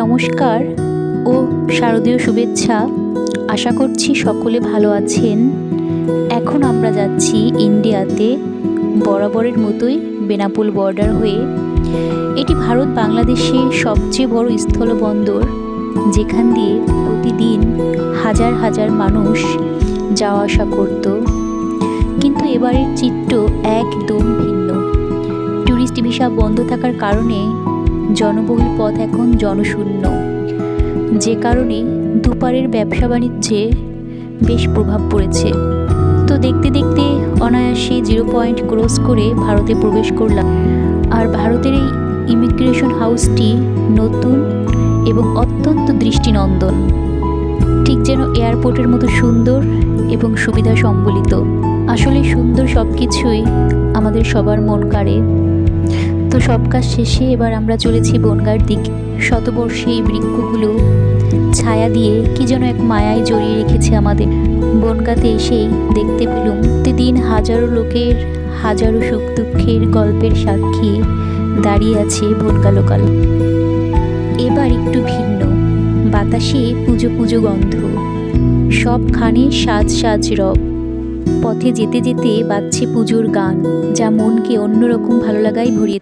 নমস্কার ও শারদীয় শুভেচ্ছা। আশা করছি সকলে ভালো আছেন। এখন আমরা যাচ্ছি ইন্ডিয়াতে, বরাবরের মতোই বেনাপোল বর্ডার হয়ে। এটি ভারত বাংলাদেশের সবচেয়ে বড় স্থলবন্দর, যেখান দিয়ে প্রতিদিন হাজার হাজার মানুষ যাওয়া আসা করত। কিন্তু এবারের চিত্র একদম ভিন্ন। ট্যুরিস্ট ভিসা বন্ধ থাকার কারণে জনবহুল পথ এখন জনশূন্য, যে কারণে দুপারের ব্যবসা বাণিজ্যে বেশ প্রভাব পড়েছে। তো দেখতে দেখতে অনায়াসে 0 পয়েন্ট ক্রস করে ভারতে প্রবেশ করলাম। আর ভারতের এই ইমিগ্রেশন হাউসটি নতুন এবং অত্যন্ত দৃষ্টিনন্দন, ঠিক যেন এয়ারপোর্টের মতো সুন্দর এবং সুবিধা সম্বলিত। আসলে সুন্দর সব কিছুই আমাদের সবার মন কাড়ে। তো সব কাজ শেষে এবার আমরা চলেছি বনগাঁর দিকে। শতবর্ষে এই বৃক্ষগুলো ছায়া দিয়ে কি যেন এক মায়ায় জড়িয়ে রেখেছে আমাদের। বনগাঁতে এসেই দেখতে পেলাম প্রতিদিন হাজারো লোকের হাজারো সুখ দুঃখের গল্পের সাক্ষী দাঁড়িয়ে আছে বনগাঁ লোকাল। এবার একটু ভিন্ন, বাতাসে পুজো পুজো গন্ধ, সবখানে সাজ সাজ রব। পথে যেতে যেতে বাজছে পুজোর গান, যা মনকে অন্যরকম ভালো লাগায় ভরিয়ে